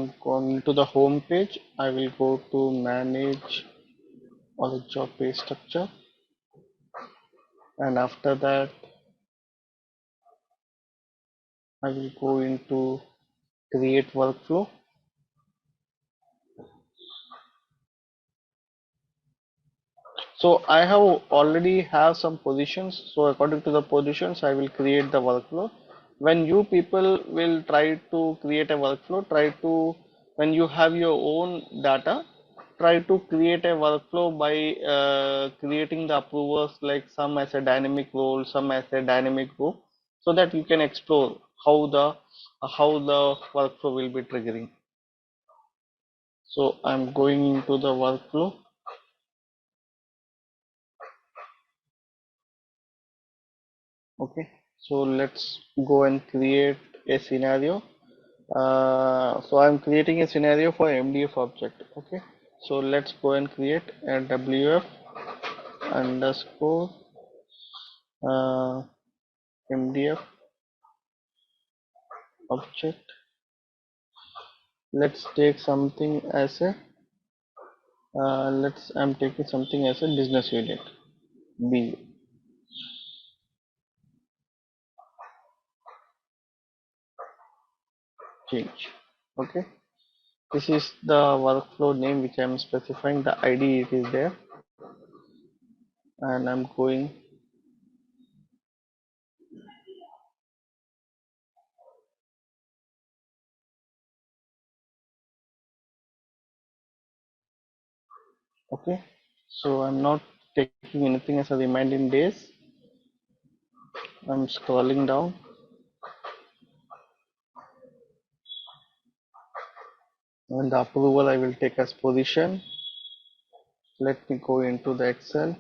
I'm going to the home page. I will go to manage or job pay structure, and after that I will go into create workflow. So I have already have some positions. So according to the positions, I will create the workflow. When you people will try to create a workflow, try to, when you have your own data, try to create a workflow by creating the approvers, like some as a dynamic role, some as a dynamic row, so that you can explore how the workflow will be triggering. So I'm going into the workflow. Okay, so let's go and create a scenario. So I'm creating a scenario for MDF object. Okay, so let's go and create a WF underscore MDF object. Let's take something as a I'm taking something as a business unit B. Change. Okay, this is the workflow name which I'm specifying. The ID it is there, and I'm going. Okay, so I'm not taking anything as a remaining days. I'm scrolling down, and the approval I will take as position. Let me go into the Excel,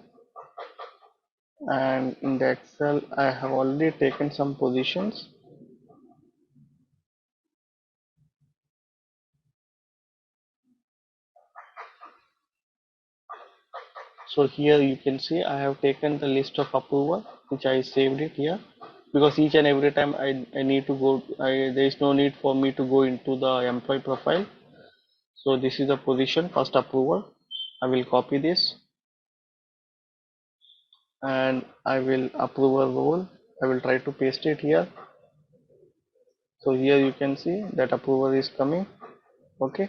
and in the Excel I have already taken some positions. So here you can see I have taken the list of approval, which I saved it here, because each and every time I need to go, there is no need for me to go into the employee profile. So this is the position first approval. I will copy this, and I will approve a role. I will try to paste it here. So here you can see that approval is coming. Okay,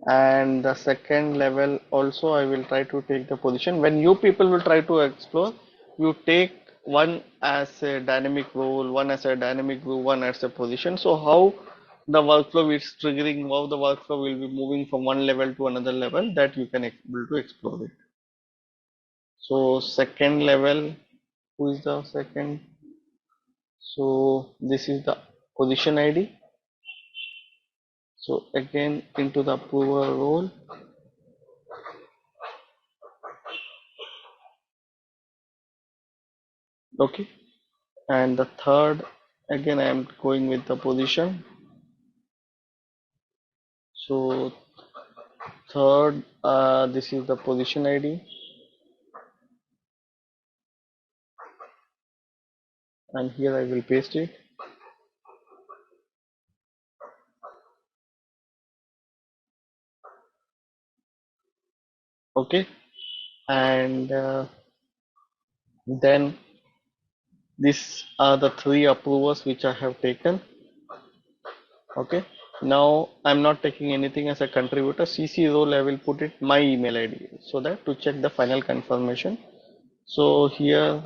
and the second level also I will try to take the position. When you people will try to explore, you take one as a dynamic role, one as a dynamic group, one as a position. So how the workflow is triggering, how the workflow will be moving from one level to another level, that you can able to explore it. So second level, who is the second? So this is the position ID. So again into the approval role. Okay, and the third, again I am going with the position. So third, this is the position ID, and here I will paste it. Okay, and then these are the three approvers which I have taken. Okay, now I'm not taking anything as a contributor. CC role I will put it my email ID, so that to check the final confirmation. So here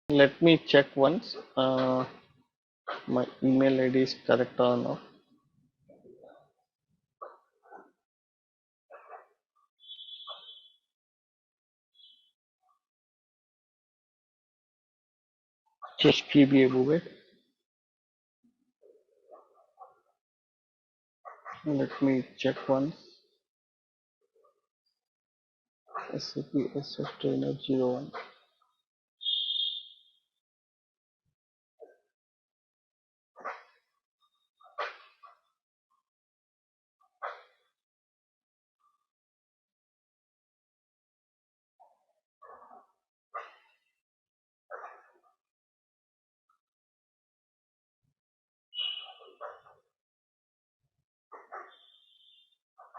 let me check once my email ID is correct or not. Just give me a moment. Let me check once. SAP SF Trainer 01.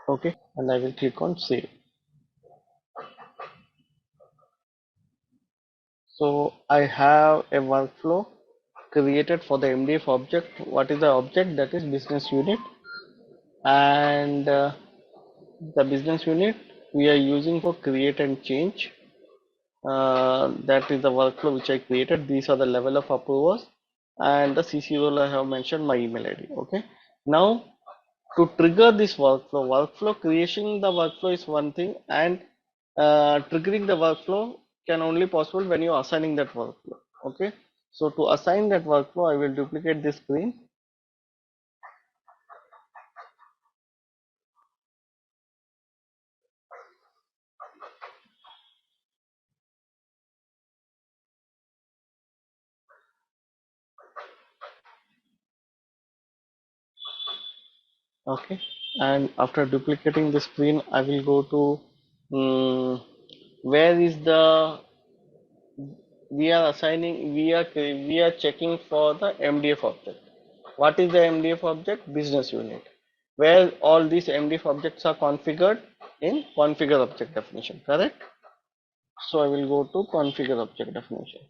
Okay, and I will click on save. So I have a workflow created for the MDF object. What is the object? That is business unit, and the business unit we are using for create and change. That is the workflow which I created. These are the level of approvers, and the CC role I have mentioned my email ID. Okay, now to trigger this workflow creation the workflow is one thing, and triggering the workflow can only possible when you are assigning that workflow. Okay, so to assign that workflow I will duplicate this screen, okay, and after duplicating the screen I will go to where is the we are assigning we are checking for the MDF object. What is the MDF object? Business unit, where all these MDF objects are configured in configure object definition, correct? So I will go to configure object definition,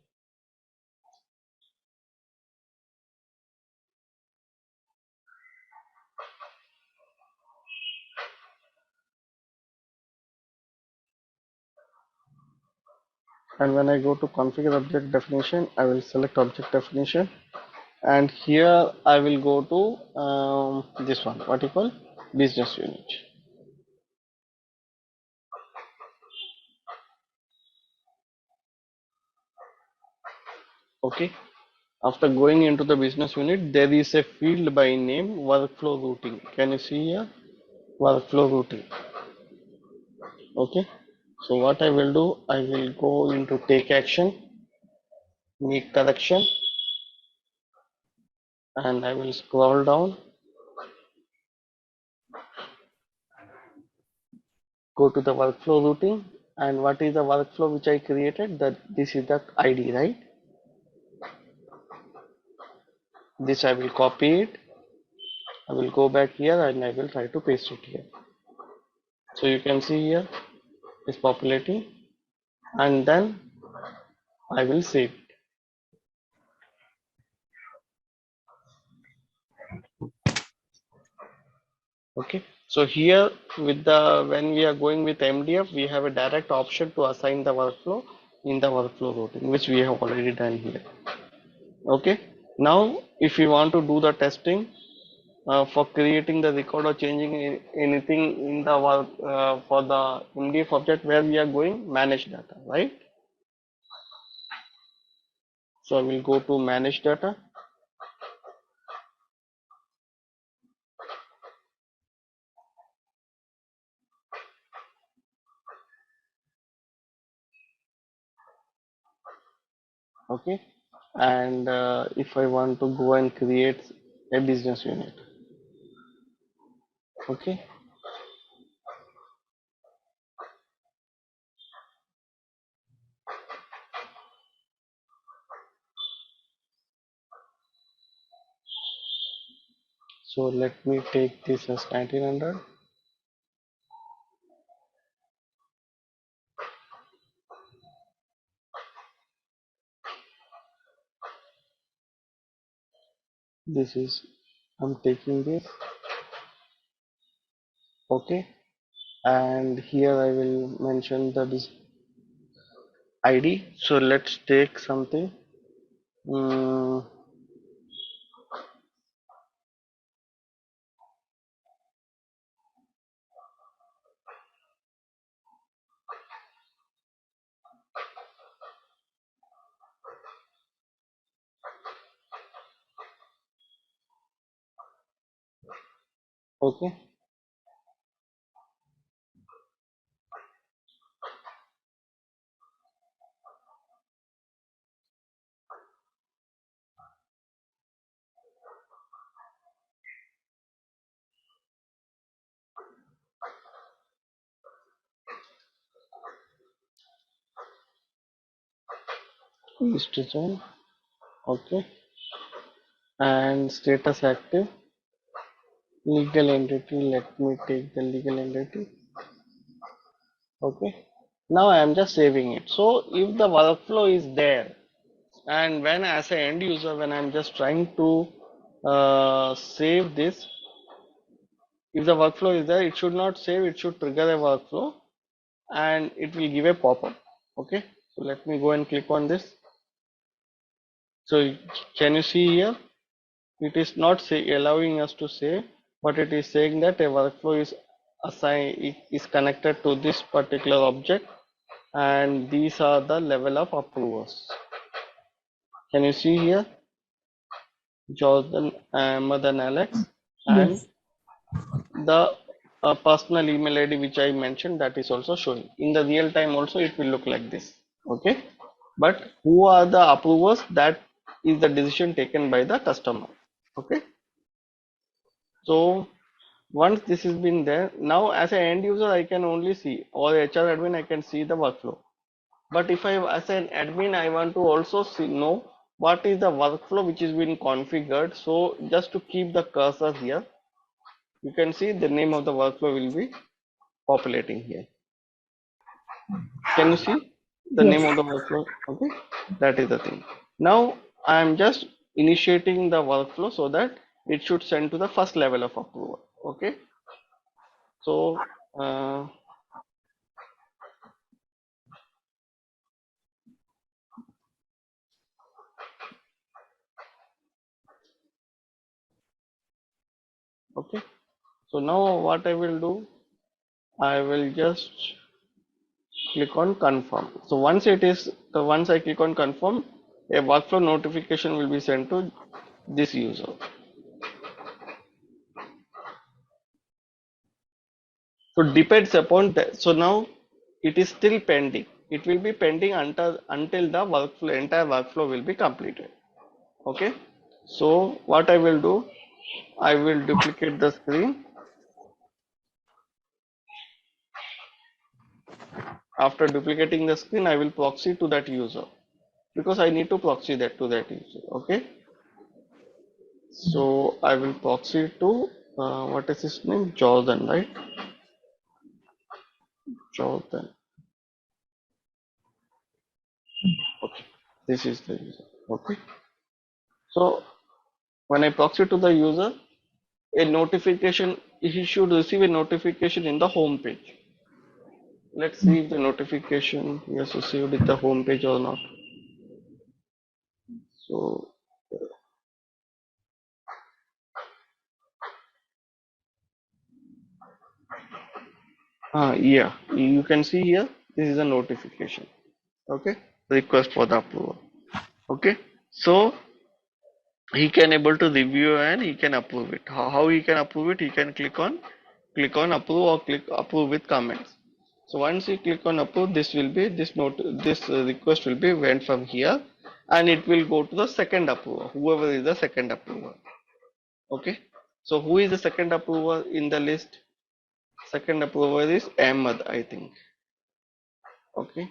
and when I go to configure object definition I will select object definition, and here I will go to this one, what you call business unit. Okay, after going into the business unit there is a field by name workflow routing. Can you see here? Workflow routing. Okay, so what I will do, I will go into take action, make correction, and I will scroll down, go to the workflow routing, and what is the workflow which I created? That this is the ID, right? This I will copy it. I will go back here and I will try to paste it here. So you can see here it's populating, and then I will save it. Okay, so here with the when we are going with MDF we have a direct option to assign the workflow in the workflow routing, which we have already done here. Okay, now if you want to do the testing for creating the record or changing anything in the work for the MDF object, where we are going manage data, right? So I will go to manage data. Okay, and if I want to go and create a business unit, okay, so let me take this as 1900. This is, I'm taking this, okay, and here I will mention the ID. So let's take something. Mm, okay, is design, okay, and status active, legal entity. Let me take the legal entity. Okay. Now I am just saving it. So if the workflow is there, and when as an end user, when I'm just trying to save this, if the workflow is there, it should not save, it should trigger a workflow and it will give a pop-up. Okay, so let me go and click on this. So can you see here, it is not allowing us to save, but it is saying that a workflow is assigned, is connected to this particular object, and these are the level of approvers. Can you see here, Jordan, Ahmed and Alex, and Yes. the personal email ID which I mentioned, that is also showing. In the real time also it will look like this. Okay, but who are the approvers, that is the decision taken by the customer. Okay, so once this has been there, now as an end user I can only see, or HR admin I can see the workflow. But if I as an admin I want to also know what is the workflow which is been configured. So just to keep the cursor here, you can see the name of the workflow will be populating here. Can you see the name Yes. of the workflow? Okay, that is the thing. Now I am just initiating the workflow so that it should send to the first level of approval. Okay, so okay, so now what I will do, I will just click on confirm. So once it is, once I click on confirm, a workflow notification will be sent to this user. So depends upon that. So now it is still pending. It will be pending until the workflow, entire workflow will be completed. Okay. So what I will do, I will duplicate the screen. After duplicating the screen, I will proxy to that user, because I need to proxy that to that user. Okay. So I will proxy to what is his name? Jordan, right? Jordan. Okay. This is the user. Okay. So when I proxy to the user, a notification, he should receive a notification in the home page. Let's see if the notification he has received in the home page or not. So yeah, you can see here, this is a notification. Okay, request for the approval. Okay, so he can able to review and he can approve it. How he can approve it? He can click on approve or click approve with comments. So once you click on approve, this will be this request will be went from here, and it will go to the second approver, whoever is the second approver. Okay, so who is the second approver in the list? Second approver is Ahmed, I think. Okay,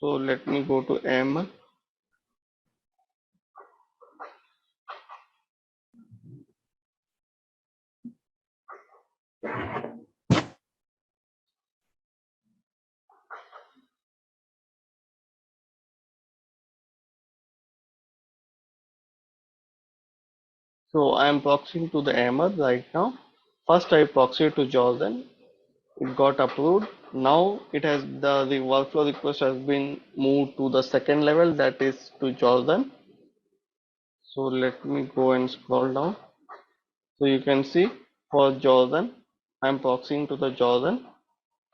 so let me go to Ahmed. So I am proxying to the Ahmed right now. First I proxy to Jordan. It got approved. Now it has the workflow request has been moved to the second level, that is to Jordan. So let me go and scroll down. So you can see for Jordan, I'm proxying to the Jordan,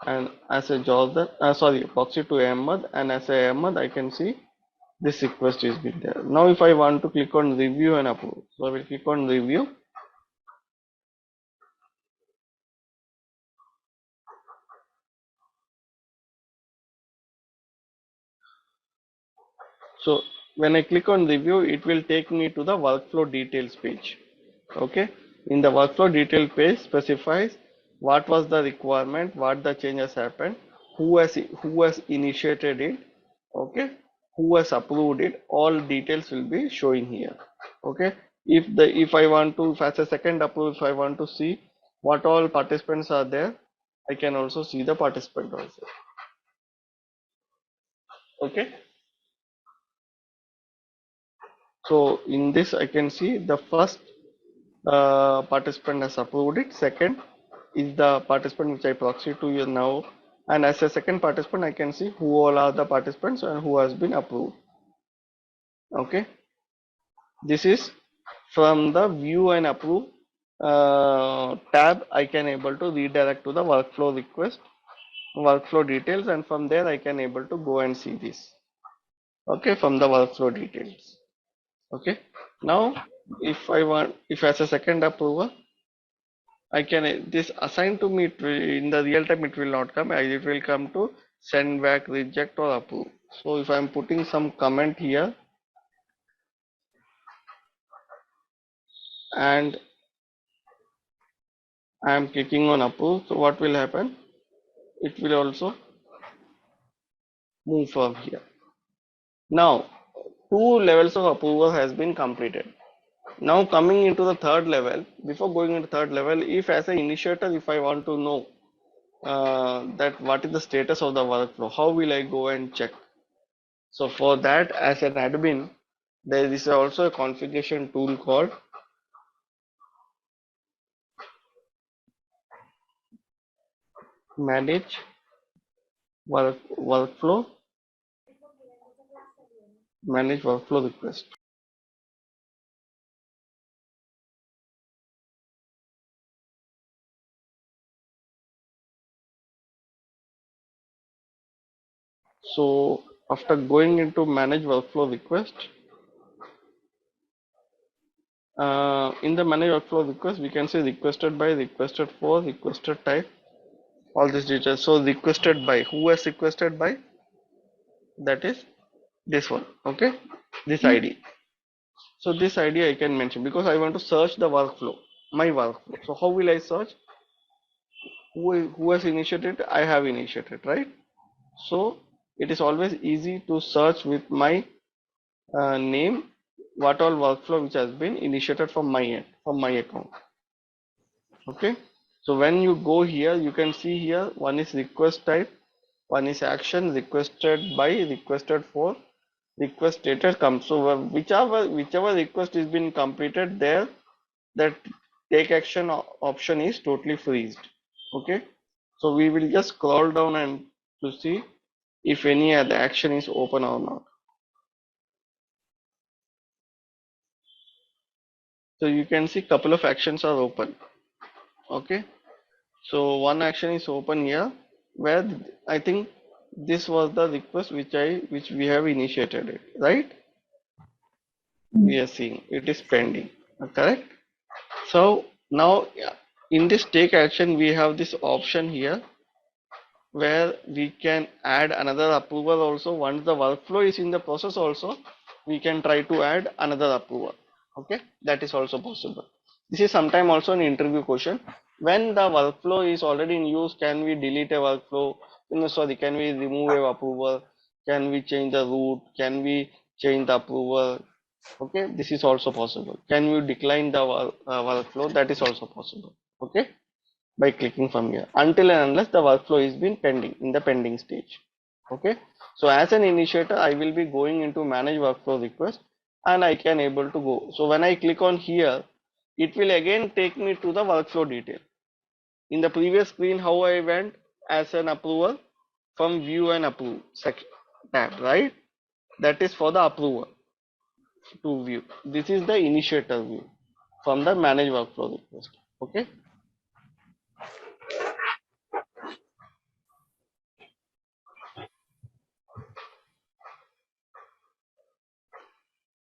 and as a Jordan, sorry, proxy to Ahmed, and as a Ahmed, I can see this request is been there. Now if I want to click on review and approve, so I will click on review. So when I click on review, it will take me to the workflow details page. Okay, in the workflow detail page specifies what was the requirement, what the changes happened, who has initiated it, okay, who has approved it, all details will be showing here. Okay, If I want to, if as a second approval, if I want to see what all participants are there, I can also see the participant also. Okay. So in this I can see the first participant has approved it. Second is the participant which I proxy to you now, and as a second participant I can see who all are the participants and who has been approved. Okay, this is from the view and approve tab. I can able to redirect to the workflow request, workflow details, and from there I can able to go and see this. Okay, from the workflow details. Okay, now if I want, if as a second approver I can, this assign to me, in the real time it will not come, it will come to send back, reject or approve. So if I am putting some comment here and I am clicking on approve, so what will happen? It will also move from here. Now two levels of approval has been completed. Now coming into the third level, before going into third level, if as an initiator, if I want to know that what is the status of the workflow, how will I go and check? So for that, as an admin, there is also a configuration tool called manage workflow, manage workflow request. So after going into manage workflow request, in the manage workflow request, we can say requested by, requested for, requested type, all these details. So requested by, who has requested by? That is this one. Okay, this ID. So this ID I can mention because I want to search the workflow, my workflow. So how will I search? Who has initiated? I have initiated, right? So it is always easy to search with my name what all workflow which has been initiated from my end, from my account. Okay, so when you go here, you can see here one is request type, one is action, requested by, requested for, request status comes. So whichever request is been completed there, that take action option is totally freezed. Okay, so we will just scroll down and to see if any other action is open or not. So you can see couple of actions are open. Okay, so one action is open here where I think this was the request which we have initiated it, right? We are seeing it is pending, correct? So now in this take action we have this option here where we can add another approval also. Once the workflow is in the process also, we can try to add another approval. Okay, that is also possible. This is sometime also an interview question. When the workflow is already in use, can we delete a workflow? No, sorry, can we remove a approval? Can we change the route? Can we change the approval? Okay, this is also possible. Can you decline the workflow? That is also possible. Okay, by clicking from here until and unless the workflow is been pending in the pending stage. Okay, so as an initiator I will be going into manage workflow request and I can able to go. So when I click on here, it will again take me to the workflow detail. In the previous screen how I went as an approval from view and approve section tab, right? That is for the approval to view. This is the initiator view from the manage workflow request. Okay,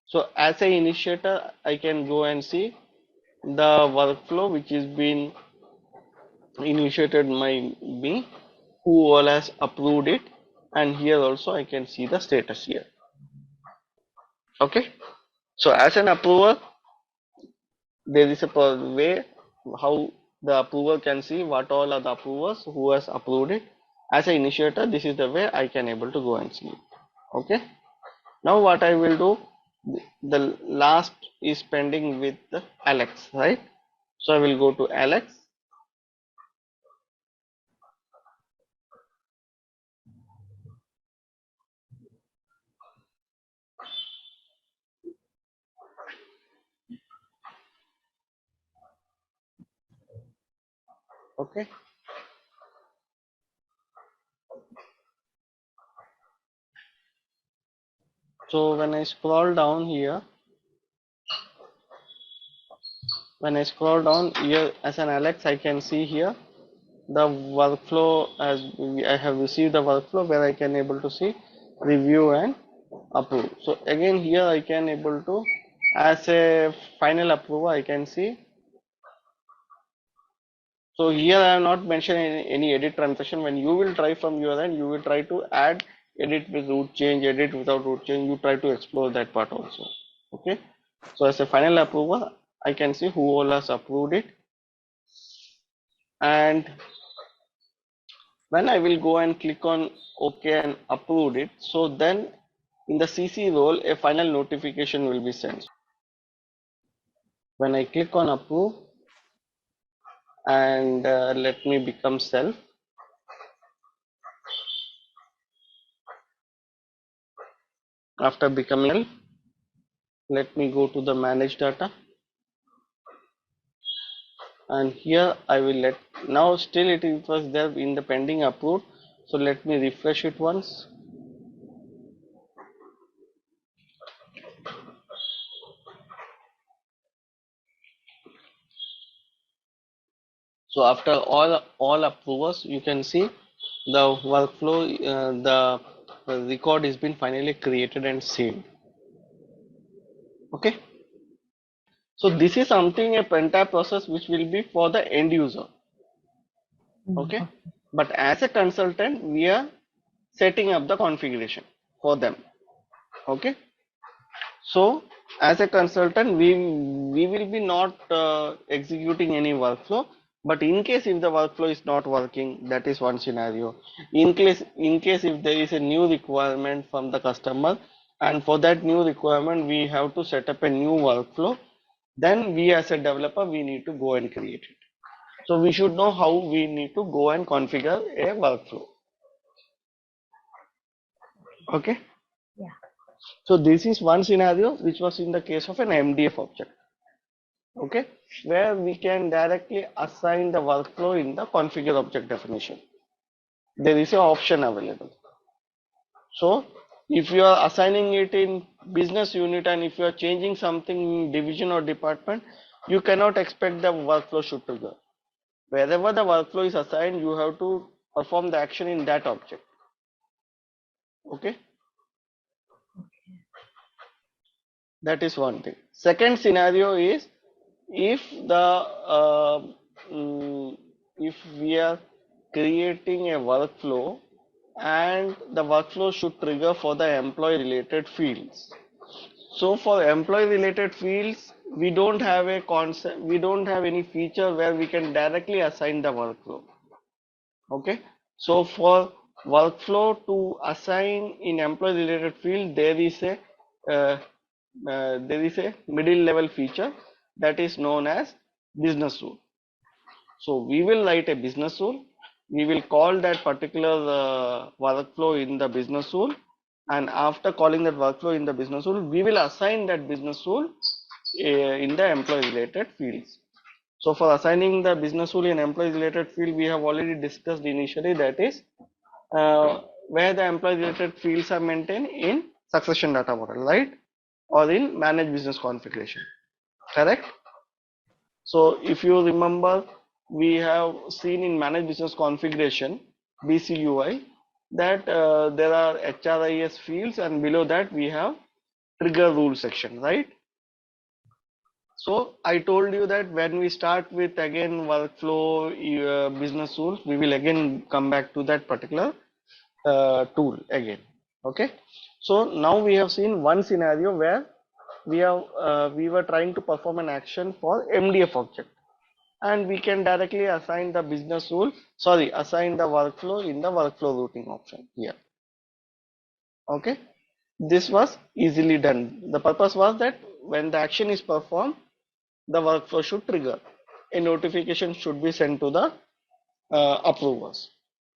so as a initiator, I can go and see the workflow which is been initiated by me, who all has approved it, and here also I can see the status here. Okay, so as an approver, there is a way how the approver can see what all are the approvers who has approved it. As an initiator, this is the way I can able to go and see it. Okay, now what I will do, the last is pending with Alex, right? So I will go to Alex. Okay. So when I scroll down here, when I scroll down here as an Alex, I can see here the workflow as I have received the workflow where I can able to see review and approve. So again here I can able to, as a final approver, I can see. So here I have not mentioned any edit transaction. When you will try from your end, you will try to add edit with root change, edit without root change. You try to explore that part also. Okay. So as a final approver, I can see who all has approved it, and when I will go and click on OK and approve it, so then in the CC role a final notification will be sent. When I click on approve and let me become self, after becoming self, let me go to the manage data, and here I will let, now still it was there in the pending approved, so let me refresh it once. So after all approvers, you can see the workflow, the record has been finally created and saved. Okay. So this is something, a entire process which will be for the end user. Okay. But as a consultant, we are setting up the configuration for them. Okay. So as a consultant, we will be not executing any workflow. But in case if the workflow is not working, that is one scenario. In case if there is a new requirement from the customer, and for that new requirement we have to set up a new workflow, then we as a developer we need to go and create it. So we should know how we need to go and configure a workflow. Okay. Yeah. So this is one scenario which was in the case of an MDF object. Okay, where we can directly assign the workflow in the configure object definition. There is an option available. So if you are assigning it in business unit and if you are changing something in division or department, you cannot expect the workflow should trigger. Wherever the workflow is assigned, you have to perform the action in that object. Okay, that is one thing. Second scenario is if if we are creating a workflow and the workflow should trigger for the employee related fields. So for employee related fields, we don't have a concept, we don't have any feature where we can directly assign the workflow. Okay, so for workflow to assign in employee related field, uh, there is a middle level feature that is known as business rule. So we will write a business rule, we will call that particular workflow in the business rule, and after calling that workflow in the business rule, we will assign that business rule in the employee related fields. So for assigning the business rule in employee related field, we have already discussed initially, that is where the employee related fields are maintained in succession data model, right? Or in manage business configuration, correct? So if you remember, we have seen in manage business configuration, BCUI, that there are HRIS fields and below that we have trigger rule section, right? So I told you that when we start with again workflow business rules, we will again come back to that particular tool again. Okay. So now we have seen one scenario where we were trying to perform an action for MDF object, and we can directly assign the business rule, sorry, assign the workflow in the workflow routing option here. Okay. this was easily done. The purpose was that when the action is performed, the workflow should trigger. A notification should be sent to the approvers.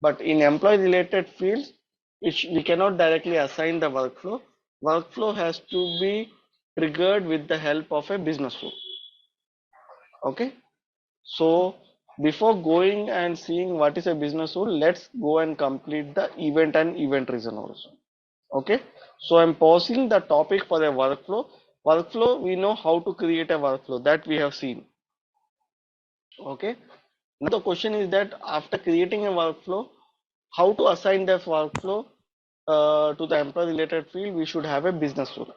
But in employee related fields, we cannot directly assign the workflow. Workflow has to be triggered with the help of a business rule. Okay. So before going and seeing what is a business rule, let's go and complete the event and event reason also. Okay. So I'm pausing the topic for a workflow. Workflow, we know how to create a workflow that we have seen. Okay. Now the question is that after creating a workflow, how to assign that workflow to the employee related field, we should have a business rule.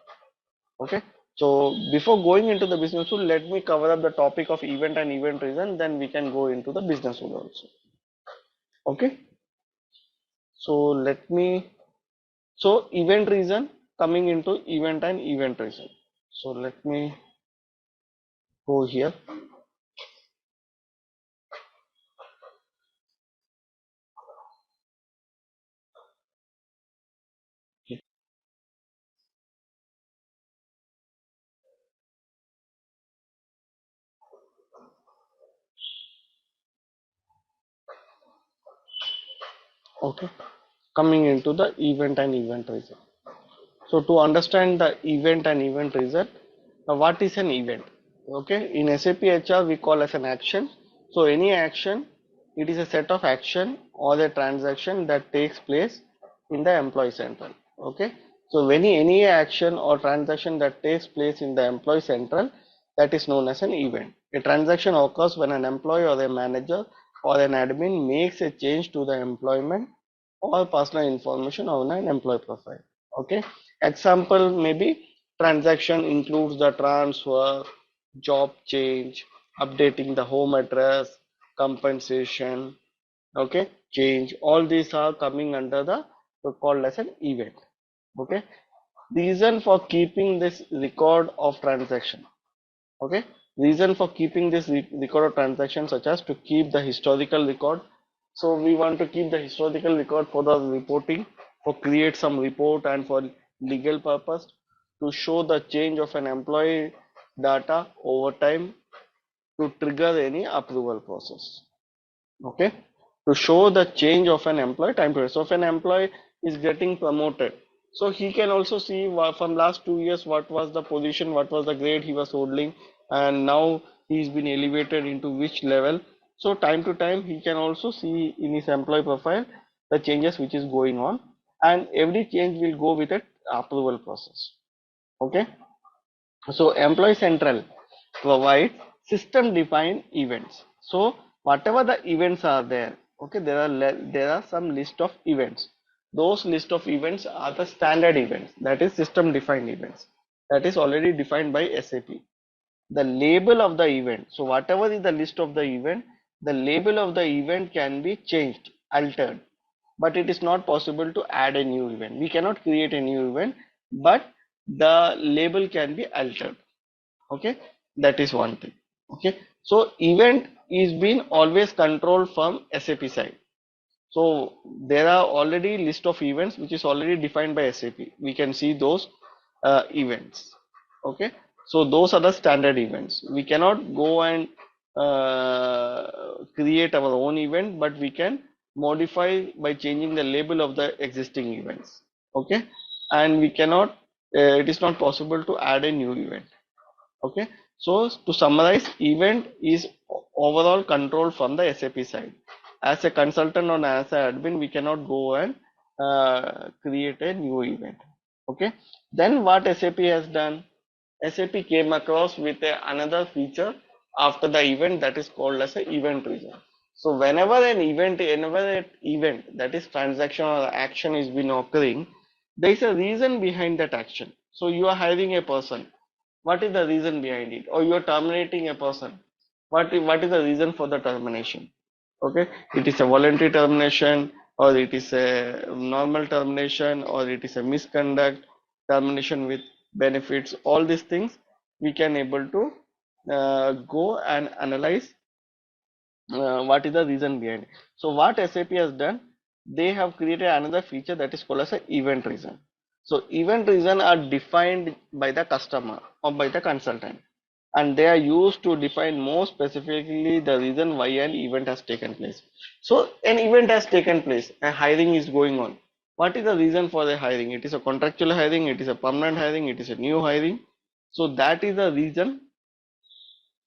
Okay. So before going into the business rule, let me cover up the topic of event and event reason, then we can go into the business rule also. Okay. So let me, so event reason, coming into event and event reason. So let me go here. Okay. Coming into the event and event reason. So to understand the event and event result, what is an event? Okay, in SAP HR we call as an action. So any action, it is a set of action or a transaction that takes place in the employee central. Okay, so when any action or transaction that takes place in the employee central, that is known as an event. A transaction occurs when an employee or a manager or an admin makes a change to the employment or personal information on an employee profile. Okay, example maybe transaction includes the transfer, job change, updating the home address, compensation, okay, change. All these are coming under the called as an event. Okay, reason for keeping this record of transaction. Okay, reason for keeping this record of transaction such as to keep the historical record. So we want to keep the historical record for the reporting, for create some report and for legal purpose, to show the change of an employee data over time, to trigger any approval process. Okay, to show the change of an employee time period. So if an employee is getting promoted, so he can also see from last 2 years what was the position, what was the grade he was holding, and now he's been elevated into which level. So time to time he can also see in his employee profile the changes which is going on, and every change will go with a approval process. Okay, so employee central provide system defined events. So whatever the events are there, okay, there are some list of events. Those list of events are the standard events, that is system defined events, that is already defined by SAP. The label of the event, so whatever is the list of the event, the label of the event can be changed, altered, but it is not possible to add a new event. We cannot create a new event, but the label can be altered. Okay, that is one thing. Okay, so event is being always controlled from SAP side. So there are already list of events which is already defined by SAP. We can see those events. Okay, so those are the standard events. We cannot go and create our own event, but we can modify by changing the label of the existing events. Okay, and we cannot, it is not possible to add a new event. Okay, so to summarize, event is overall control from the SAP side. As a consultant or as an admin, we cannot go and create a new event. Okay, then what SAP has done? SAP came across with another feature after the event, that is called as an event reason. So whenever an event, that is transaction or action is been occurring, there is a reason behind that action. So you are hiring a person, what is the reason behind it? Or you are terminating a person, what is the reason for the termination? Okay, it is a voluntary termination, or it is a normal termination, or it is a misconduct, termination with benefits. All these things we can able to go and analyze what is the reason behind it. So what SAP has done, they have created another feature that is called as an event reason. So event reason are defined by the customer or by the consultant, and they are used to define more specifically the reason why an event has taken place. So an event has taken place, a hiring is going on. What is the reason for the hiring? It is a contractual hiring, it is a permanent hiring, it is a new hiring. So that is the reason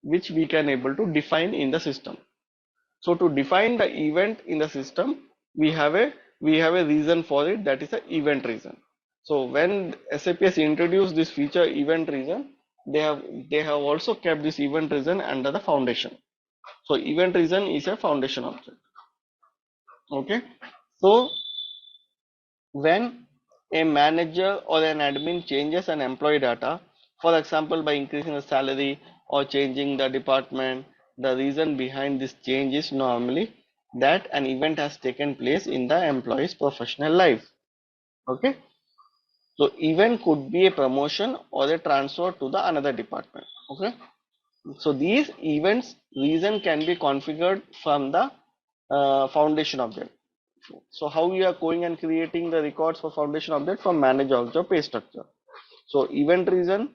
which we can able to define in the system. So to define the event in the system, we have a reason for it, that is a event reason. So when SAP has introduced this feature event reason, they have also kept this event reason under the foundation. So event reason is a foundation object. Okay. So when a manager or an admin changes an employee data, for example by increasing the salary or changing the department, the reason behind this change is normally that an event has taken place in the employee's professional life. Okay, so event could be a promotion or a transfer to the another department. Okay, so these events reason can be configured from the foundation object. So how we are going and creating the records for foundation object from manage object pay structure. So event reason,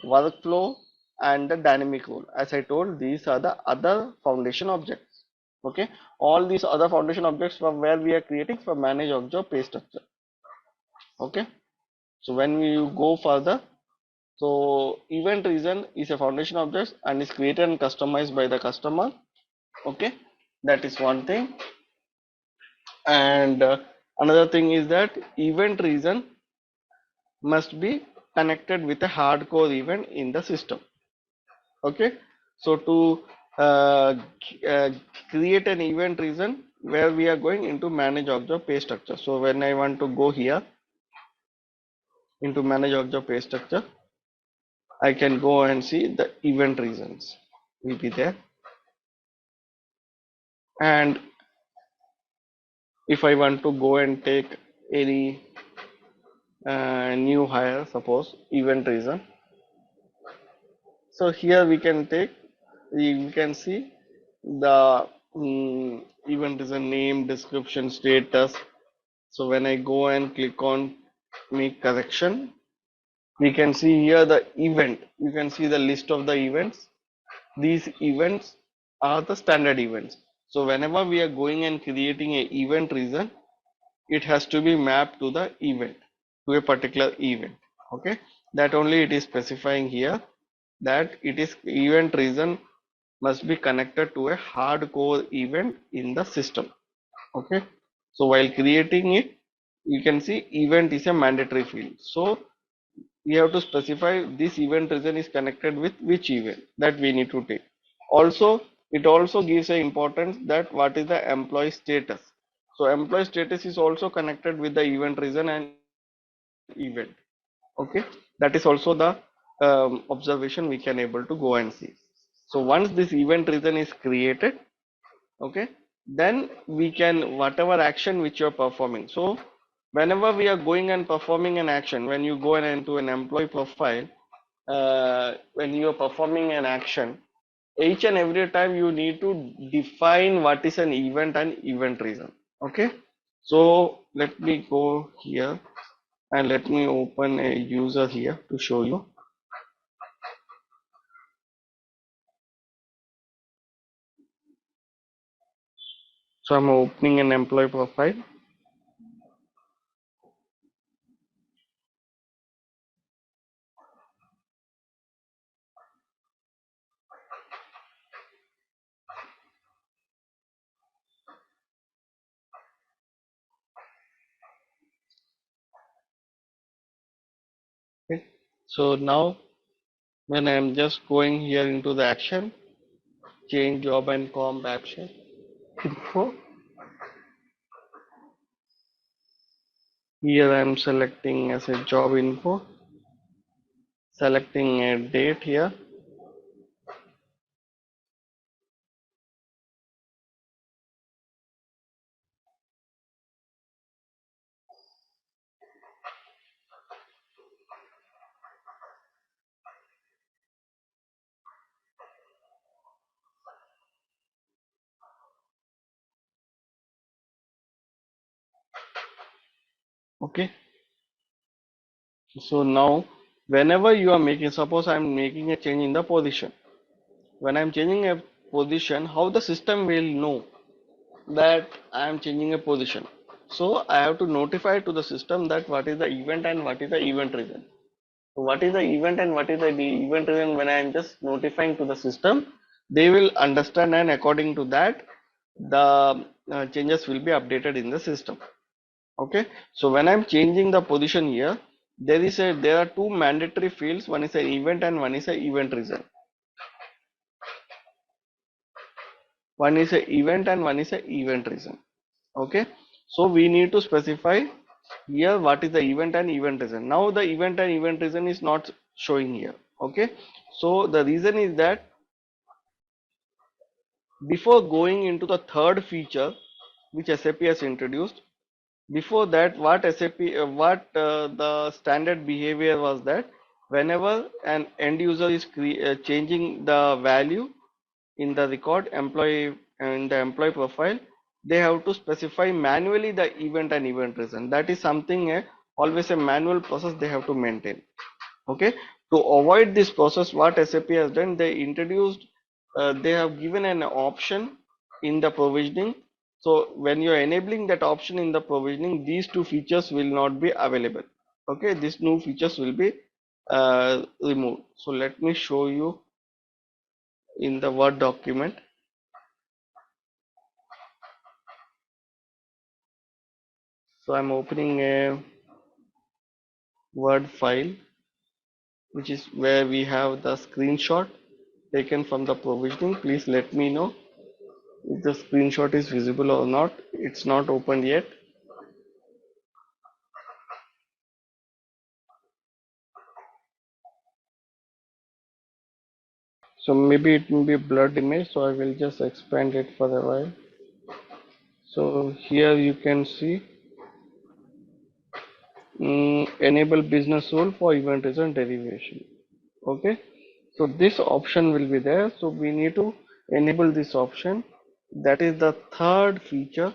workflow, and the dynamic role. As I told, these are the other foundation objects. Okay, all these other foundation objects from where we are creating from manage object pay structure. Okay, so when we go further, so event reason is a foundation object and is created and customized by the customer. Okay, that is one thing. And another thing is that event reason must be connected with a hardcore event in the system. Okay, so to uh, uh, create an event reason, where we are going into manage object pay structure. So when I want to go here into manage object pay structure, I can go and see the event reasons will be there. And if I want to go and take any new hire, suppose event reason, so here we can take, we can see the event reason name, description, status. So when I go and click on make correction, we can see here the event. You can see the list of the events. These events are the standard events. So whenever we are going and creating a event reason, it has to be mapped to the event, to a particular event. Okay, that only it is specifying here, that it is event reason must be connected to a hardcore event in the system. Okay, so while creating it, you can see event is a mandatory field. So we have to specify this event reason is connected with which event, that we need to take. Also, it also gives a importance that what is the employee status. So employee status is also connected with the event reason and event. Okay, that is also the observation we can able to go and see. So once this event reason is created, okay, then we can whatever action which you are performing. So whenever we are going and performing an action, when you go into an employee profile, when you are performing an action, each and every time you need to define what is an event and event reason. Okay, so let me go here and let me open a user here to show you. So I'm opening an employee profile. Okay, so now when I'm just going here into the action, change job and comp action info, here I'm selecting as a job info, selecting a date here. Okay, So now whenever you are making, suppose I'm making a change in the position. When I'm changing a position, how the system will know that I am changing a position? So I have to notify to the system that what is the event and what is the event reason. So what is the event and what is the event reason? When I am just notifying to the system, they will understand, and according to that the changes will be updated in the system. Okay, so when I'm changing the position here, there are two mandatory fields. One is an event and one is a event reason. One is a event and one is a event reason. Okay, so we need to specify here what is the event and event reason. Now the event and event reason is not showing here. Okay, so the reason is that before going into the third feature which SAP has introduced, before that what the standard behavior was that whenever an end user is changing the value in the record employee in the employee profile, they have to specify manually the event and event reason. That is something always a manual process they have to maintain. Okay, to avoid this process, what SAP has done, they have given an option in the provisioning. So when you are enabling that option in the provisioning, these two features will not be available. Okay, these new features will be removed. So let me show you in the Word document. So I'm opening a Word file, which is where we have the screenshot taken from the provisioning. Please let me know if the screenshot is visible or not. It's not opened yet. So maybe it will be a blurred image, so I will just expand it for a while. So here you can see enable business rule for event reason derivation. Okay, so this option will be there, so we need to enable this option. That is the third feature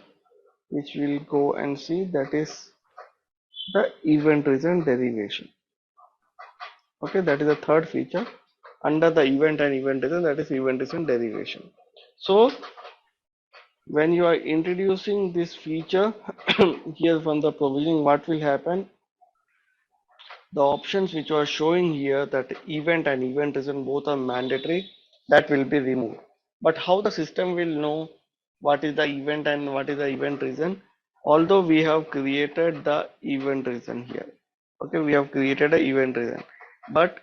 which we'll go and see, that is the event reason derivation. Okay, that is the third feature under the event and event reason, that is event reason derivation. So when you are introducing this feature here from the provisioning, what will happen, the options which are showing here, that event and event reason both are mandatory, that will be removed. But how the system will know what is the event and what is the event reason? Although we have created the event reason here. Okay, we have created an event reason, but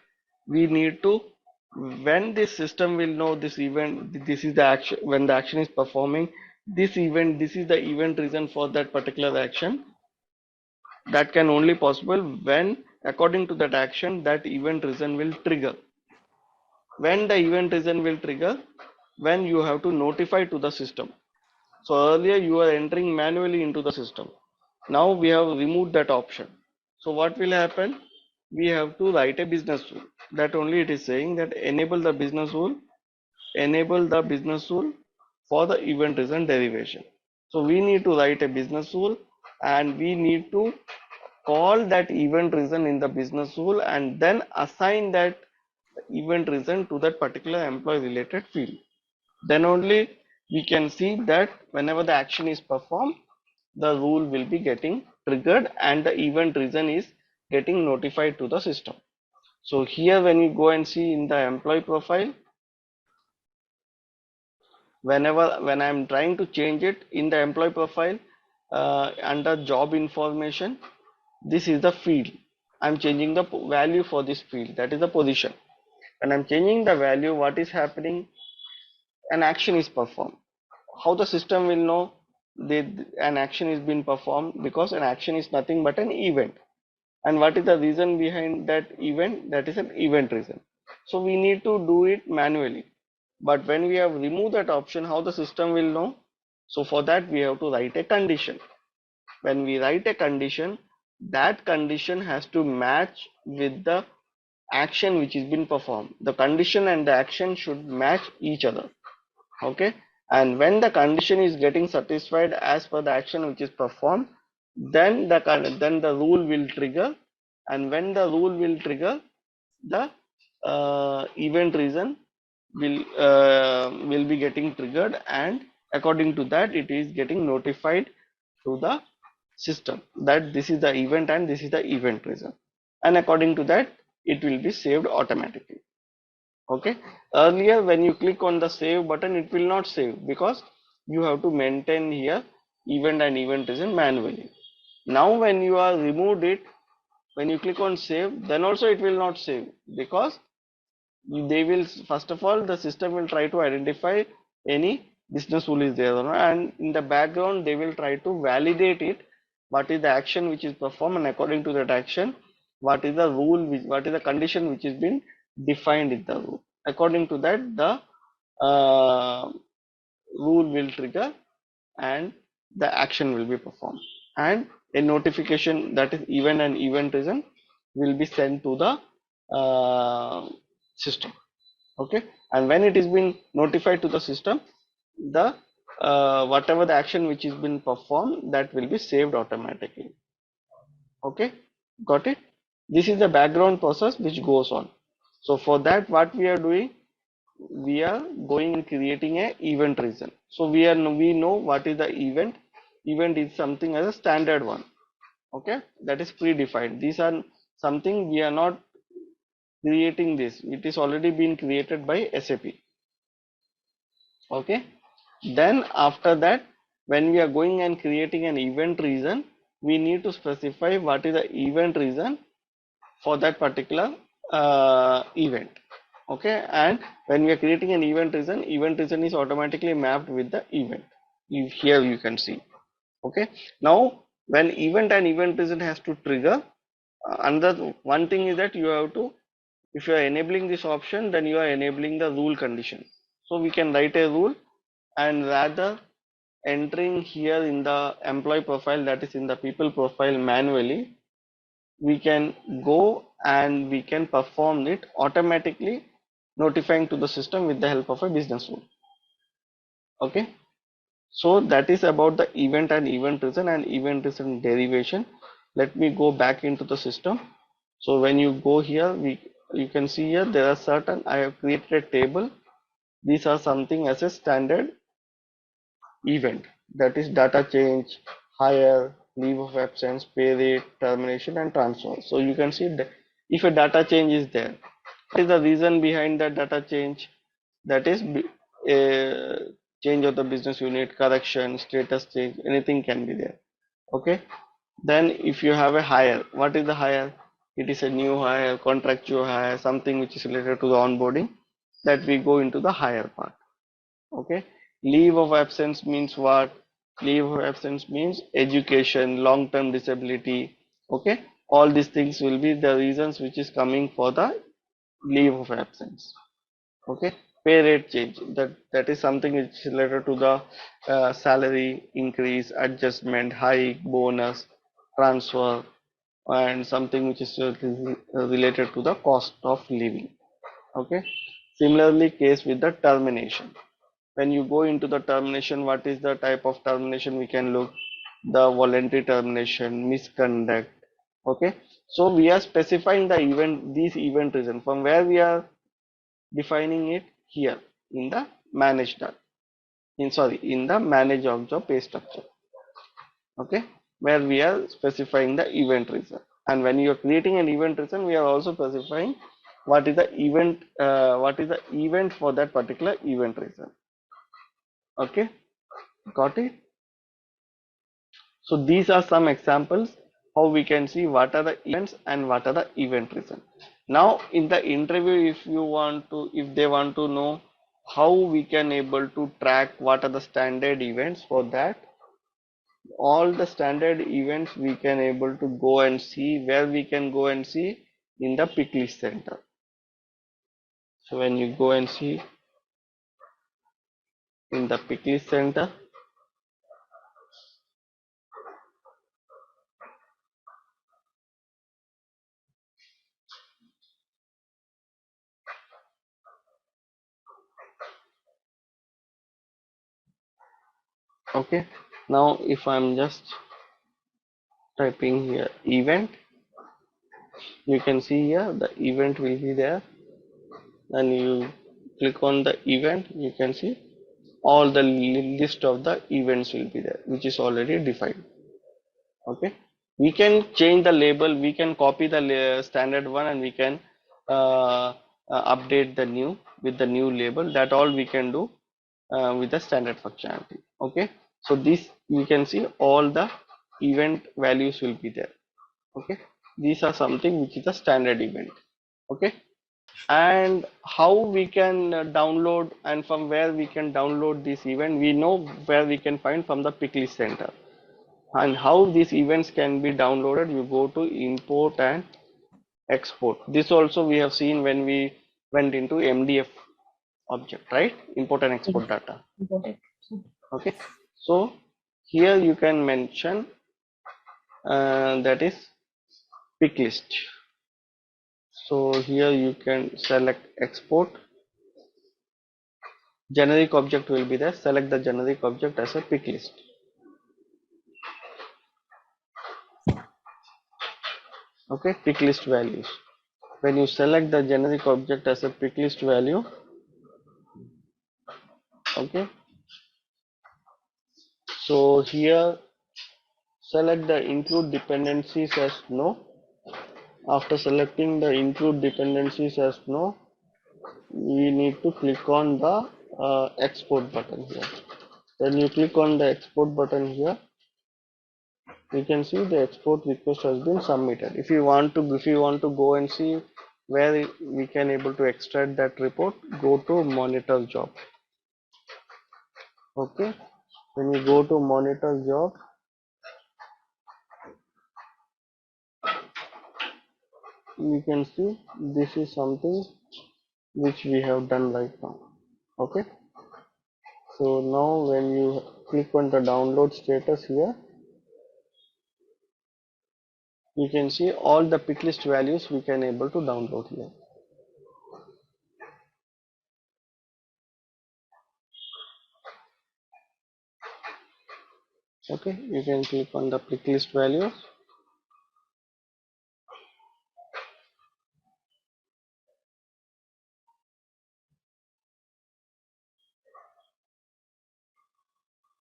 we need to, when this system will know this event, this is the action, when the action is performing this event, this is the event reason for that particular action. That can only possible when, according to that action, that event reason will trigger. When the event reason will trigger, when you have to notify to the system. So earlier you are entering manually into the system. Now we have removed that option. So what will happen? We have to write a business rule. That only it is saying that enable the business rule, enable the business rule for the event reason derivation. So we need to write a business rule, and we need to call that event reason in the business rule and then assign that event reason to that particular employee related field. Then only we can see that whenever the action is performed, the rule will be getting triggered and the event reason is getting notified to the system. So here when you go and see in the employee profile, when I'm trying to change it in the employee profile, under job information, this is the field. I'm changing the value for this field, that is the position. When I'm changing the value, what is happening? An action is performed. How the system will know an action is being performed? Because an action is nothing but an event. And what is the reason behind that event? That is an event reason. So we need to do it manually. But when we have removed that option, how the system will know? So for that we have to write a condition. When we write a condition, that condition has to match with the action which is being performed. The condition and the action should match each other. Okay, and when the condition is getting satisfied as per the action which is performed, then the rule will trigger, and when the rule will trigger, the event reason will be getting triggered, and according to that it is getting notified to the system that this is the event and this is the event reason, and according to that it will be saved automatically. Okay, earlier when you click on the save button, it will not save because you have to maintain here event and event reason manually. Now when you are removed it, when you click on save, then also it will not save because they will, first of all the system will try to identify any business rule is there or not, and in the background they will try to validate it, what is the action which is performed, and according to that action what is the rule what is the condition which is been defined in the rule. According to that the uh, rule will trigger and the action will be performed, and a notification, that is event and event reason, will be sent to the system. Okay, and when it is been notified to the system, the whatever the action which is been performed, that will be saved automatically. Okay, got it? This is the background process which goes on. So for that what we are doing, we are going and creating a event reason. So we know what is the event. Event is something as a standard one. Okay, that is predefined. These are something we are not creating this, it is already been created by SAP. Okay, then after that when we are going and creating an event reason, we need to specify what is the event reason for that particular event. Okay, and when we are creating an event reason is automatically mapped with the event. Here you can see. Okay, now when event and event reason has to trigger, another one thing is that you have to, if you are enabling this option, then you are enabling the rule condition. So we can write a rule, and rather entering here in the employee profile, that is in the people profile manually, we can go and we can perform it automatically, notifying to the system with the help of a business rule. Okay, so that is about the event and event reason and event reason derivation. Let me go back into the system. So when you go here, you can see here there are certain, I have created a table. These are something as a standard event, that is data change, hire, leave of absence, pay rate, termination, and transfer. So you can see that if a data change is there, what is the reason behind that data change? That is a change of the business unit, correction, status change, anything can be there. Okay, then if you have a hire, what is the hire? It is a new hire, contractual hire, something which is related to the onboarding, that we go into the hire part. Okay, leave of absence means what? Leave of absence means education, long-term disability. Okay, all these things will be the reasons which is coming for the leave of absence. Okay, pay rate change, that is something which is related to the salary increase, adjustment, hike, bonus, transfer, and something which is related to the cost of living. Okay, similarly case with the termination. When you go into the termination, what is the type of termination we can look? The voluntary termination, misconduct. Okay, so we are specifying the event, these event reason, from where we are defining it here in the manage data, in the manage object pay structure. Okay, where we are specifying the event reason, and when you are creating an event reason, we are also specifying what is the event for that particular event reason. Okay, got it? So these are some examples how we can see what are the events and what are the event reason. Now in the interview, if they want to know how we can able to track what are the standard events, for that all the standard events we can able to go and see, where we can go and see in the pick list center. So when you go and see in the pick list center, okay, now if I'm just typing here event, You can see here the event will be there, and you click on the event, you can see all the list of the events will be there, which is already defined. Okay, we can change the label, we can copy the standard one, and we can uh, update the new with the new label. That all we can do with the standard functionality. Okay, so this you can see all the event values will be there. Okay, these are something which is a standard event. Okay, and how we can download, and from where we can download this event, we know where we can find from the pick list center. And how these events can be downloaded, you go to import and export. This also we have seen when we went into MDF object, right? Import and export data. Important. Okay, so here you can mention that is pick list. So here you can select export. Generic object will be there. Select the generic object as a pick list. Okay, pick list values. When you select the generic object as a pick list value, okay, so here select the include dependencies as no. After selecting the include dependencies as no, we need to click on the export button here. When you click on the export button here, you can see the export request has been submitted. If you want to go and see where we can able to extract that report, go to monitor job. Okay, when you go to monitor job, you can see this is something which we have done right now. Okay, so now when you click on the download status here, you can see all the pick list values we can able to download here. Okay, you can click on the pick list values.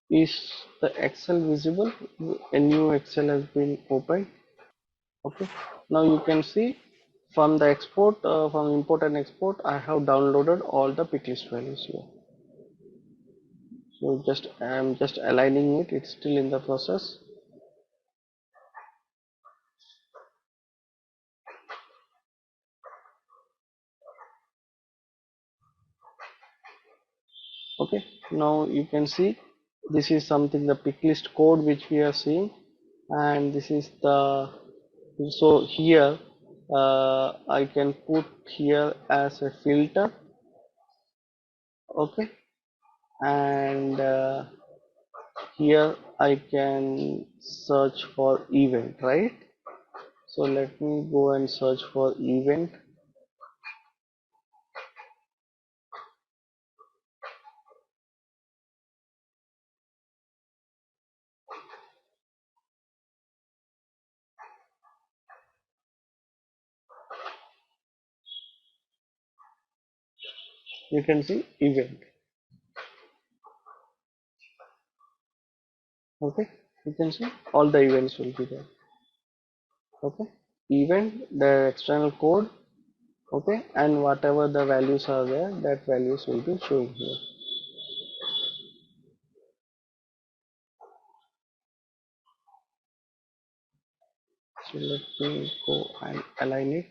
Is the Excel visible? A new Excel has been opened. Okay, now you can see from the export, from import and export, I have downloaded all the pick list values here. So I'm just aligning it. It's still in the process. Okay, now you can see this is something the pick list code which we are seeing, and this is the, so here I can put here as a filter. Okay, and here I can search for event, right? So let me go and search for event. You can see event. Okay, you can see all the events will be there. Okay, event, the external code. Okay, and whatever the values are there, that values will be showing here. So let me go and align it.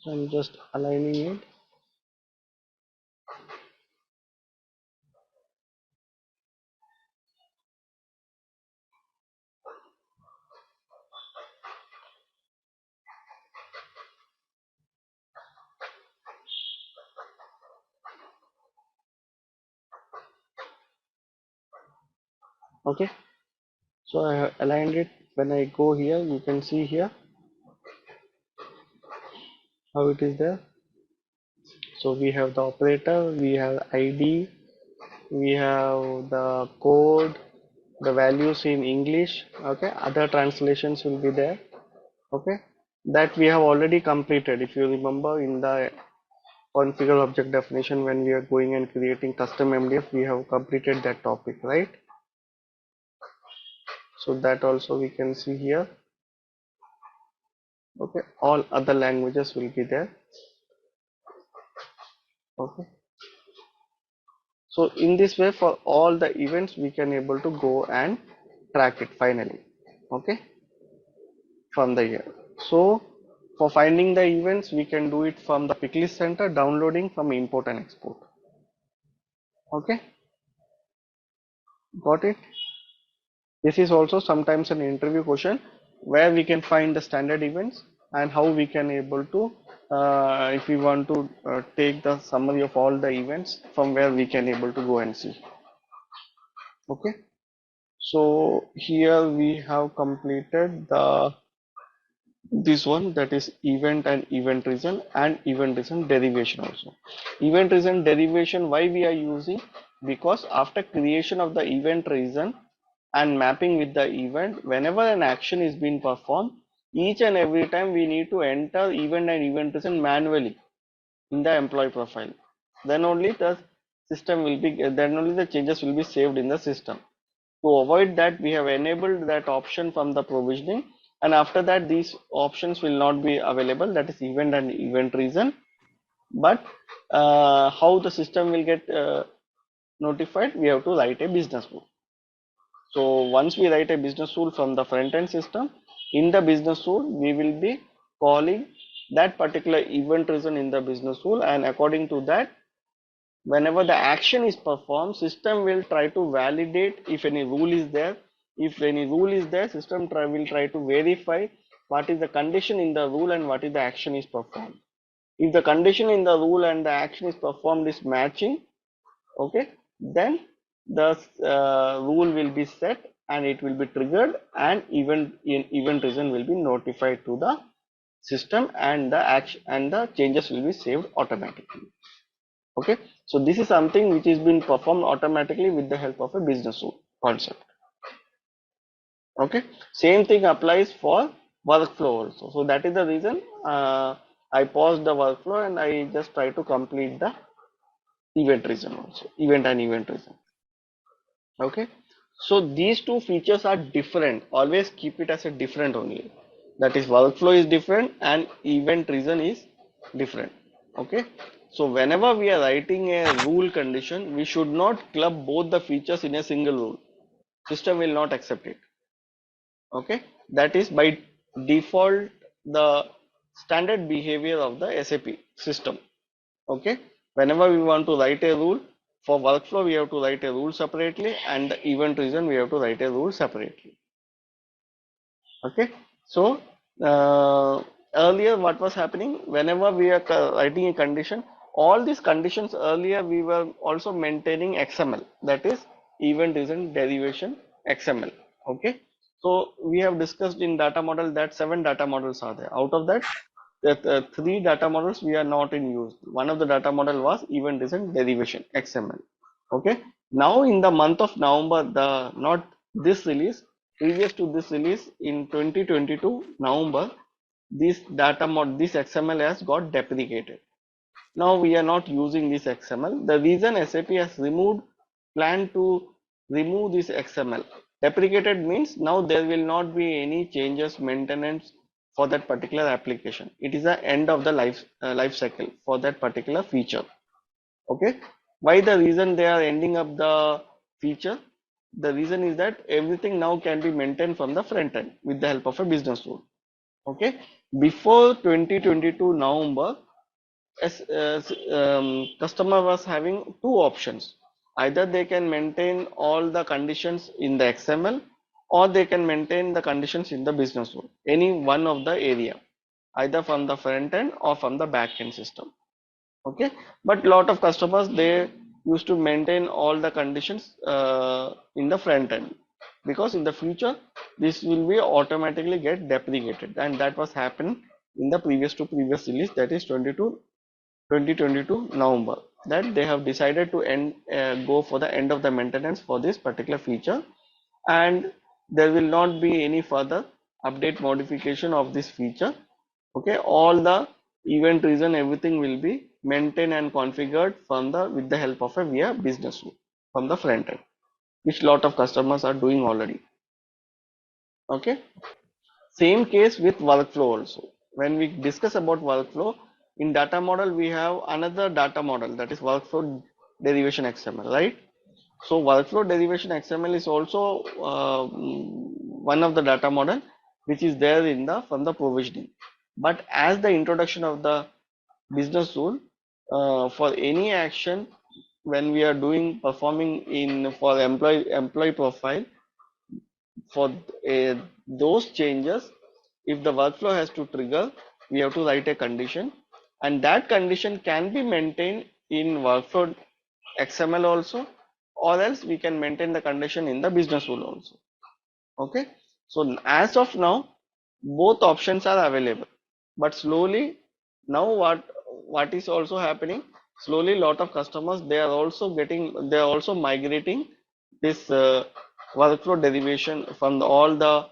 So I'm just aligning it. Okay, so I have aligned it. When I go here, you can see here how it is there. So we have the operator, we have ID, we have the code, the values in English. Okay, other translations will be there. Okay, that we have already completed. If you remember in the configure object definition, when we are going and creating custom MDF, we have completed that topic, right? So that also we can see here. Okay, all other languages will be there. Okay, so in this way, for all the events we can able to go and track it finally. Okay, from the here. So for finding the events, we can do it from the picklist center, downloading from import and export. Okay, got it. This is also sometimes an interview question where we can find the standard events and how we can able to if we want to take the summary of all the events, from where we can able to go and see. Okay, so here we have completed the this one, that is event and event reason and event reason derivation also. Event reason derivation, why we are using? Because after creation of the event reason and mapping with the event, whenever an action is being performed, each and every time we need to enter event and event reason manually in the employee profile. Then only the system will be, then only the changes will be saved in the system. To avoid that, we have enabled that option from the provisioning, and after that these options will not be available, that is event and event reason. But how the system will get notified? We have to write a business rule. So once we write a business rule from the front end system, in the business rule we will be calling that particular event reason in the business rule, and according to that, whenever the action is performed, system will try to validate if any rule is there. If any rule is there, system will try to verify what is the condition in the rule and what is the action is performed. If the condition in the rule and the action is performed is matching, okay, then the rule will be set and it will be triggered, and event reason will be notified to the system, and the action and the changes will be saved automatically. Okay, so this is something which is being performed automatically with the help of a business rule concept. Okay, same thing applies for workflow also. So that is the reason I paused the workflow and I just try to complete the event reason also, event and event reason. Okay, so these two features are different. Always keep it as a different only. That is, workflow is different and event reason is different. Okay, so whenever we are writing a rule condition, we should not club both the features in a single rule. System will not accept it. Okay, that is by default the standard behavior of the SAP system. Okay, whenever we want to write a rule, for workflow we have to write a rule separately, and the event reason we have to write a rule separately. Okay, so earlier what was happening, whenever we are writing a condition, all these conditions earlier we were also maintaining XML, that is event reason derivation XML. Okay, so we have discussed in data model that 7 data models are there. Out of that, the 3 data models we are not in use. One of the data model was event reason derivation XML. Okay, now in the month of November, the not this release, previous to this release in 2022 November, this this XML has got deprecated. Now we are not using this XML. The reason SAP has planned to remove this XML. Deprecated means now there will not be any changes, maintenance for that particular application. It is the end of the life cycle for that particular feature. Okay, why the reason they are ending up the feature? The reason is that everything now can be maintained from the front end with the help of a business rule. Okay, before 2022 November, as customer was having two options. Either they can maintain all the conditions in the XML, or they can maintain the conditions in the business rule, any one of the area, either from the front end or from the back end system. Okay, but lot of customers, they used to maintain all the conditions in the front end. because in the future this will be automatically get deprecated, and that was happened in the previous release, that is 2022 November, that they have decided to go for the end of the maintenance for this particular feature, and there will not be any further update modification of this feature. Okay, all the event reason everything will be maintained and configured from the with the help of a via business rule from the front end, which lot of customers are doing already. Okay, same case with workflow also. When we discuss about workflow in data model, we have another data model, that is workflow derivation XML, right? So workflow derivation XML is also one of the data model which is there in the from the provisioning. But as the introduction of the business rule, for any action when we are doing performing in for employee profile, for those changes, if the workflow has to trigger, we have to write a condition, and that condition can be maintained in workflow XML also, or else we can maintain the condition in the business rule also. Okay, so as of now both options are available, but slowly now what is also happening, slowly lot of customers they are also migrating this workflow derivation from all the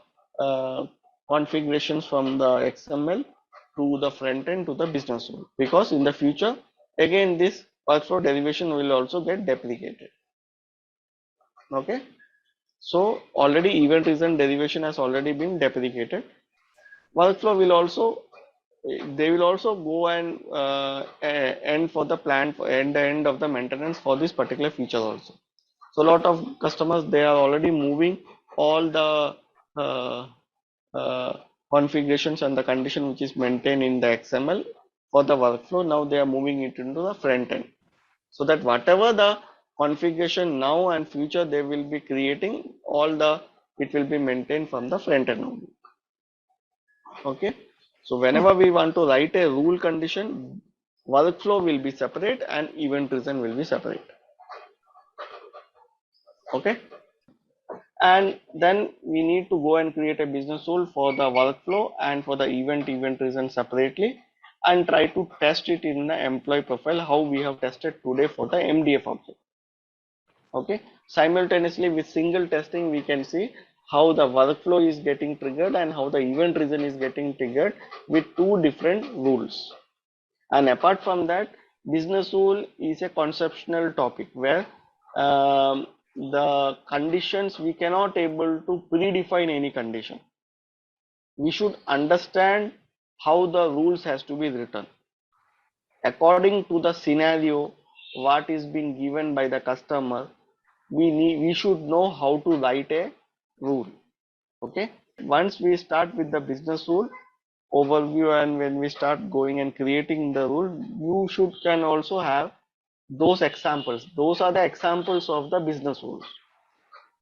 configurations from the XML to the front end to the business rule, because in the future again this workflow derivation will also get deprecated. Okay, so already event reason derivation has already been deprecated. Workflow will also, they will also go and end for the plan for end of the maintenance for this particular feature also. So a lot of customers they are already moving all the uh, configurations and the condition which is maintained in the XML for the workflow. Now they are moving it into the front end, so that whatever the configuration now and future they will be creating, all the it will be maintained from the front end only. Okay, so whenever we want to write a rule condition, workflow will be separate and event reason will be separate. Okay, and then we need to go and create a business rule for the workflow and for the event reason separately, and try to test it in the employee profile how we have tested today for the MDF object. Okay, simultaneously with single testing we can see how the workflow is getting triggered and how the event reason is getting triggered with two different rules. And apart from that, business rule is a conceptual topic where the conditions we cannot able to predefine any condition. We should understand how the rules has to be written according to the scenario what is being given by the customer. We should know how to write a rule. Okay, once we start with the business rule overview, and when we start going and creating the rule, you should can also have those examples. Those are the examples of the business rules.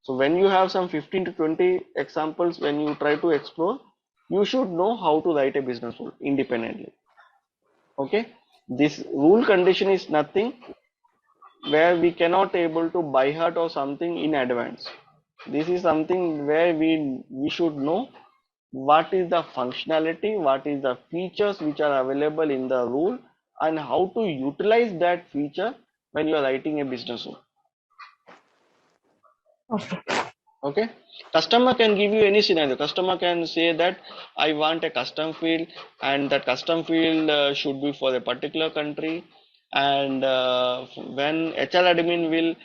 So when you have some 15 to 20 examples, when you try to explore, you should know how to write a business rule independently. Okay, this rule condition is nothing where we cannot able to by heart or something in advance. This is something where we should know what is the functionality, what is the features which are available in the rule, and how to utilize that feature when you are writing a business rule. Okay. Okay, customer can give you any scenario. Customer can say that I want a custom field, and that custom field should be for a particular country, and when HR admin will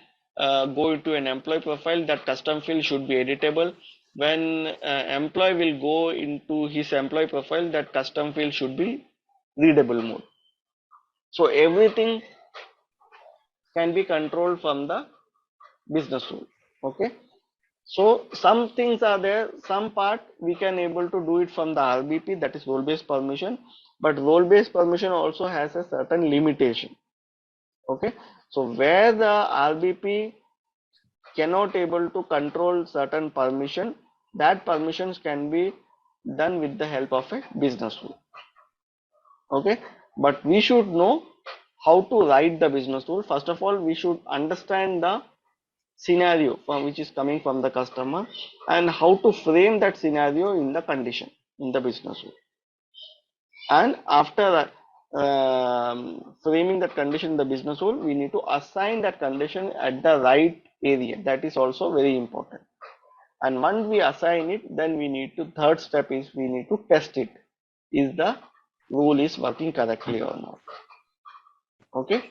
go into an employee profile, that custom field should be editable. When employee will go into his employee profile, that custom field should be readable mode. So everything can be controlled from the business rule. Okay, so some things are there, some part we can able to do it from the RBP, that is role based permission, but role based permission also has a certain limitation. Okay, so where the RBP cannot able to control certain permission, that permissions can be done with the help of a business rule. Okay, but we should know how to write the business rule. First of all, we should understand the scenario from which is coming from the customer, and how to frame that scenario in the condition in the business rule. And after framing that condition in the business rule, we need to assign that condition at the right area. That is also very important. And once we assign it, then we need to, third step is we need to test it. Is the rule is working correctly or not? Okay.